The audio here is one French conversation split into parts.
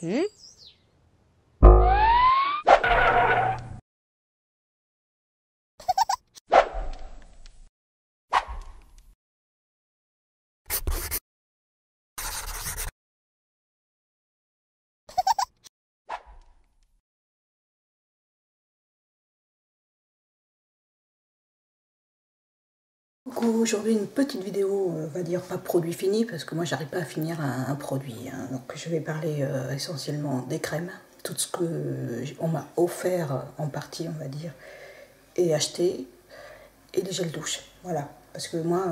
Hmm. Coucou, aujourd'hui une petite vidéo, on va dire pas produit fini, parce que moi j'arrive pas à finir un produit. Donc je vais parler essentiellement des crèmes, tout ce que on m'a offert en partie, on va dire, et acheté, et des gels douche. Voilà, parce que moi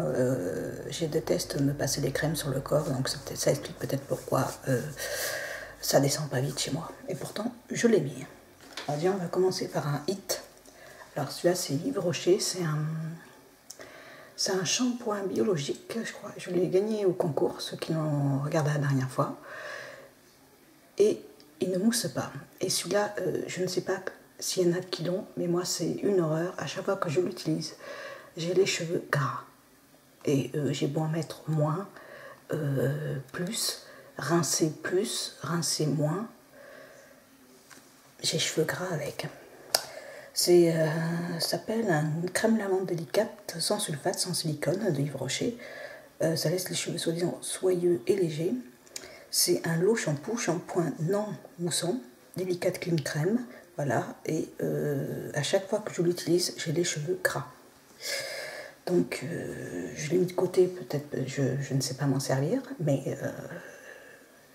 je déteste me passer des crèmes sur le corps, donc ça explique peut-être pourquoi ça descend pas vite chez moi. Et pourtant je l'ai mis. Alors bien, on va commencer par un hit. Alors celui-là c'est Yves Rocher, c'est un shampoing biologique, je crois. Je l'ai gagné au concours, ceux qui l'ont regardé la dernière fois. Et il ne mousse pas. Et celui-là, je ne sais pas s'il y en a qui l'ont, mais moi c'est une horreur. À chaque fois que je l'utilise, j'ai les cheveux gras. Et j'ai beau en mettre moins, plus, rincer moins. J'ai les cheveux gras avec. Ça s'appelle une crème lavande délicate, sans sulfate, sans silicone, de Yves Rocher. Ça laisse les cheveux soi-disant soyeux et légers. C'est un lot shampoing non moussant, délicate clean crème. Voilà, et à chaque fois que je l'utilise, j'ai les cheveux gras. Donc je l'ai mis de côté, peut-être, je ne sais pas m'en servir, mais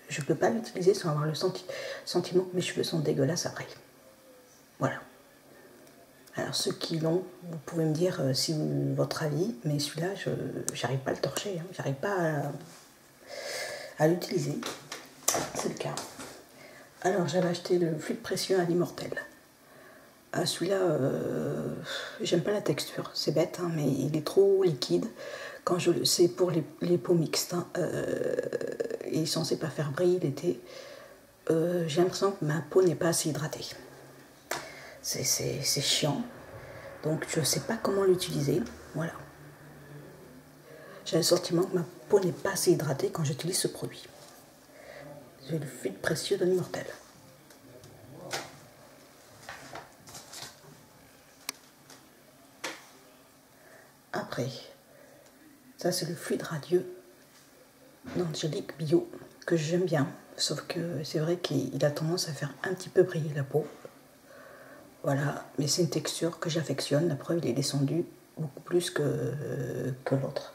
je ne peux pas l'utiliser sans avoir le sentiment que mes cheveux sont dégueulasses après. Voilà. Alors ceux qui l'ont, vous pouvez me dire si votre avis, mais celui-là, j'arrive pas à le torcher, hein, j'arrive pas à l'utiliser. C'est le cas. Alors j'avais acheté le fluide précieux à l'Immortel. Celui-là, j'aime pas la texture, c'est bête, hein, mais il est trop liquide. C'est pour les peaux mixtes, hein, il est censé pas faire briller l'été. J'ai l'impression que ma peau n'est pas assez hydratée. C'est chiant. Donc je ne sais pas comment l'utiliser. Voilà. J'ai le sentiment que ma peau n'est pas assez hydratée quand j'utilise ce produit. J'ai le fluide précieux de l'Immortel. Après, ça c'est le fluide radieux d'Angélique Bio que j'aime bien. Sauf que c'est vrai qu'il a tendance à faire un petit peu briller la peau. Voilà, mais c'est une texture que j'affectionne. La preuve, il est descendu beaucoup plus que l'autre.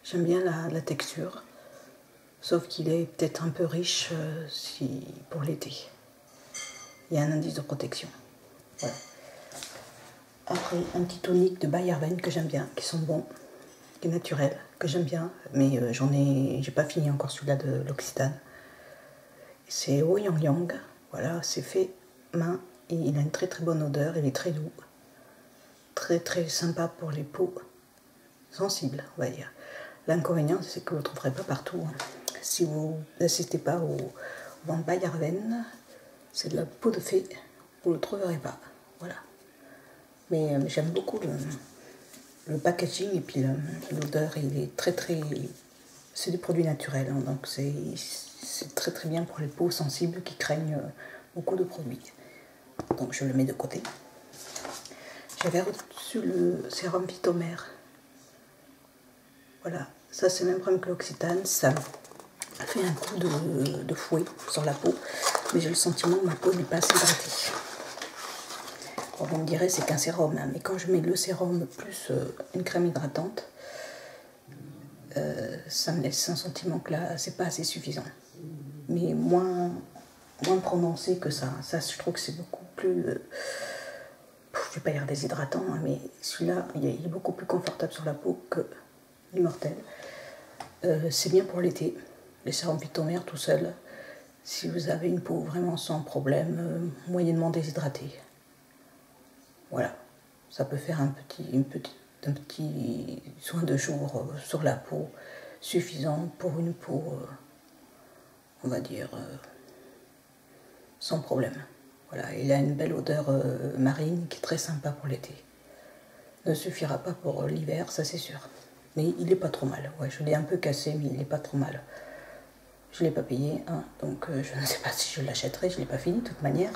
J'aime bien la texture, sauf qu'il est peut-être un peu riche pour l'été. Il y a un indice de protection. Voilà. Après, un petit tonique de Bayerven que j'aime bien, qui sont bons, qui est naturel, que j'aime bien, mais j'ai pas fini encore celui-là de l'Occitane. C'est Oh Yang Yang, voilà, c'est fait main et il a une très très bonne odeur, il est très doux, très très sympa pour les peaux sensibles, on va dire. L'inconvénient, c'est que vous ne le trouverez pas partout. Hein. Si vous n'assistez pas au ventes Bayerven, c'est de la peau de fée, vous ne le trouverez pas. Voilà. Mais j'aime beaucoup le packaging et puis l'odeur, il est très très... C'est des produits naturels, hein, donc c'est très très bien pour les peaux sensibles qui craignent beaucoup de produits. Donc je le mets de côté. J'avais reçu le sérum Phytomère. Voilà, ça c'est le même problème que l'Occitane, ça fait un coup de fouet sur la peau, mais j'ai le sentiment que ma peau n'est pas assez hydratée. Bon, vous me direz c'est qu'un sérum, hein, mais quand je mets le sérum plus une crème hydratante, ça me laisse un sentiment que là c'est pas assez suffisant. Mais moins prononcé que ça. Ça, je trouve que c'est beaucoup plus... je vais pas dire déshydratant, hein, mais celui-là, il est beaucoup plus confortable sur la peau que l'Immortel. C'est bien pour l'été, les sérums Phytomère tout seul. Si vous avez une peau vraiment sans problème, moyennement déshydratée. Voilà, ça peut faire un petit soin de jour sur la peau, suffisant pour une peau, on va dire, sans problème. Voilà, il a une belle odeur marine qui est très sympa pour l'été. Ne suffira pas pour l'hiver, ça c'est sûr. Mais il n'est pas trop mal. Ouais, je l'ai un peu cassé, mais il n'est pas trop mal. Je ne l'ai pas payé, hein, donc je ne sais pas si je l'achèterai, je ne l'ai pas fini de toute manière.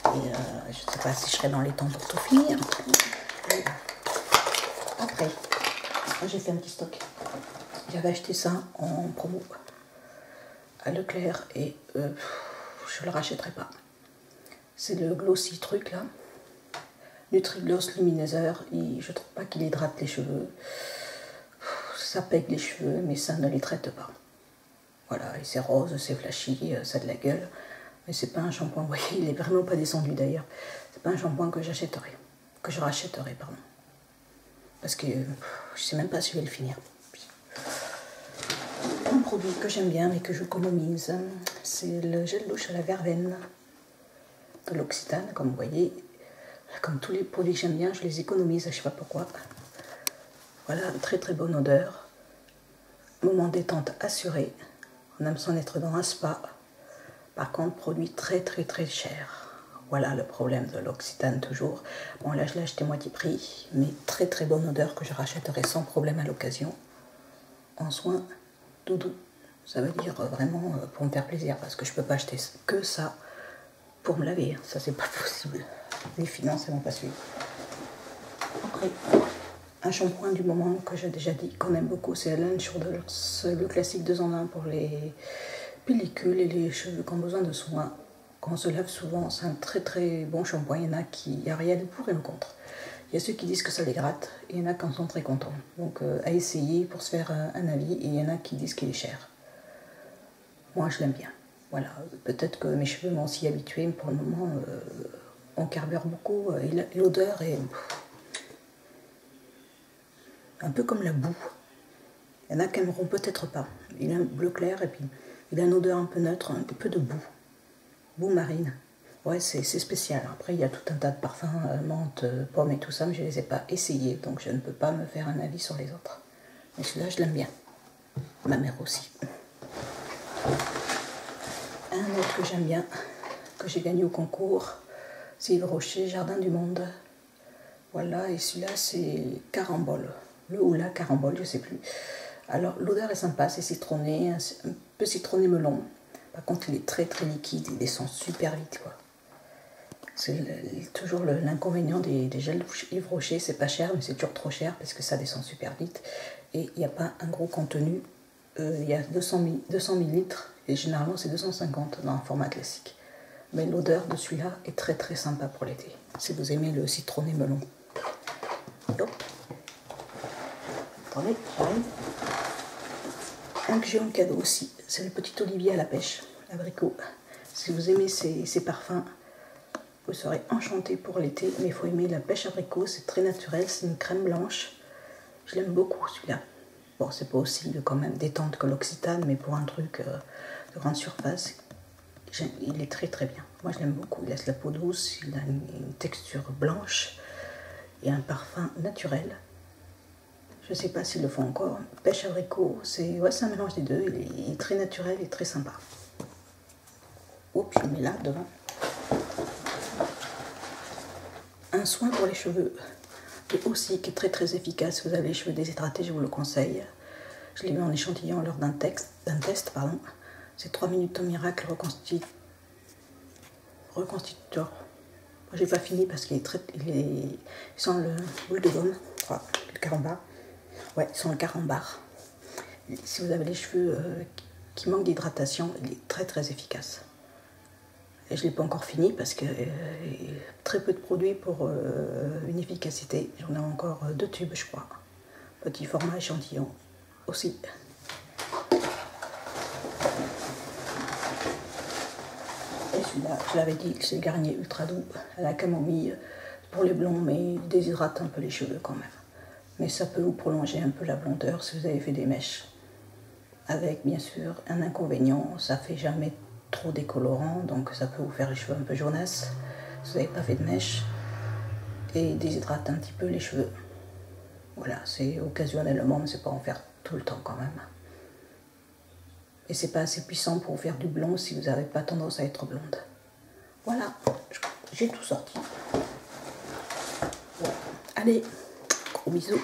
Et je ne sais pas si je serai dans les temps pour tout finir. Et après, j'ai fait un petit stock. J'avais acheté ça en promo à Leclerc et je ne le rachèterai pas. C'est le Glossy truc là. Nutri-Gloss Luminizer. Je trouve pas qu'il hydrate les cheveux. Ça pègue les cheveux, mais ça ne les traite pas. Voilà, et c'est rose, c'est flashy, ça a de la gueule. Mais c'est pas un shampoing, vous voyez, il est vraiment pas descendu d'ailleurs. C'est pas un shampoing que j'achèterai. Que je rachèterai, pardon. Parce que je sais même pas si je vais le finir. Un produit que j'aime bien mais que j'économise, c'est le gel douche à la verveine de l'Occitane, comme vous voyez. Comme tous les produits que j'aime bien, je les économise, je sais pas pourquoi. Voilà, très très bonne odeur. Moment détente assuré. On a besoin d'être dans un spa. Par contre, produit très très très cher. Voilà le problème de l'Occitane toujours. Bon là je l'ai acheté moitié prix, mais très très bonne odeur que je rachèterai sans problème à l'occasion. En soin doudou. Ça veut dire vraiment pour me faire plaisir, parce que je peux pas acheter que ça pour me laver. Ça c'est pas possible. Les finances elles vont pas suivre. Après, un shampoing du moment que j'ai déjà dit qu'on aime beaucoup, c'est Head & Shoulders, le classique 2 en 1 pour les pellicules et les cheveux qui ont besoin de soins. Quand on se lave souvent, c'est un très très bon shampoing. Il y en a qui n'y a rien de pour et de contre. Il y a ceux qui disent que ça les gratte et il y en a qui en sont très contents. Donc à essayer pour se faire un avis, et il y en a qui disent qu'il est cher. Moi je l'aime bien. Voilà, peut-être que mes cheveux m'ont s'y habitué, mais pour le moment on carbure beaucoup et l'odeur est un peu comme la boue. Il y en a qui n'aimeront peut-être pas. Il a un bleu clair et puis il a une odeur un peu neutre, un peu de boue. Boue marine. Ouais, c'est spécial. Après, il y a tout un tas de parfums, menthe, pomme et tout ça, mais je ne les ai pas essayés, donc je ne peux pas me faire un avis sur les autres. Mais celui-là, je l'aime bien. Ma mère aussi. Un autre que j'aime bien, que j'ai gagné au concours, c'est Yves Rocher, Jardin du Monde. Voilà, et celui-là, c'est Carambole. Le ou la Carambole, je ne sais plus. Alors, l'odeur est sympa, c'est citronné, un peu citronné melon. Par contre, il est très très liquide, il descend super vite, quoi. C'est toujours l'inconvénient des gels Yves Rocher, c'est pas cher, mais c'est toujours trop cher parce que ça descend super vite. Et il n'y a pas un gros contenu, il y a 200 millilitres, et généralement c'est 250 dans un format classique. Mais l'odeur de celui-là est très très sympa pour l'été, si vous aimez le citronné melon. Hop. Attendez, j'arrive. Un que j'ai en cadeau aussi, c'est le petit Olivier à la pêche, abricot. Si vous aimez ces parfums, vous serez enchanté pour l'été, mais il faut aimer la pêche abricot, c'est très naturel, c'est une crème blanche. Je l'aime beaucoup celui-là. Bon, c'est pas aussi quand même détente que l'Occitane, mais pour un truc de grande surface, il est très très bien. Moi je l'aime beaucoup, il laisse la peau douce, il a une texture blanche et un parfum naturel. Je ne sais pas s'ils le font encore. Pêche abricot, c'est un mélange des deux. Il est très naturel et très sympa. Oh, puis je le mets là, devant. Un soin pour les cheveux, et aussi qui est très très efficace. Si vous avez les cheveux déshydratés, je vous le conseille. Je l'ai eu en échantillon lors d'un test. C'est 3 minutes au miracle reconstituteur. Moi, j'ai pas fini parce qu'il sent le boule de gomme, le carambar. Ouais, ils sont le carambar. Si vous avez les cheveux qui manquent d'hydratation, il est très très efficace. Et je ne l'ai pas encore fini parce que très peu de produits pour une efficacité. J'en ai encore 2 tubes, je crois. Petit format échantillon aussi. Et celui-là, je l'avais dit, c'est le Garnier Ultra Doux à la camomille pour les blonds, mais il déshydrate un peu les cheveux quand même. Mais ça peut vous prolonger un peu la blondeur si vous avez fait des mèches. Avec bien sûr un inconvénient, ça fait jamais trop décolorant, donc ça peut vous faire les cheveux un peu jaunasses si vous n'avez pas fait de mèches, et déshydrate un petit peu les cheveux. Voilà, c'est occasionnellement, mais c'est pas en faire tout le temps quand même. Et c'est pas assez puissant pour vous faire du blond si vous n'avez pas tendance à être blonde. Voilà, j'ai tout sorti. Allez, gros bisous.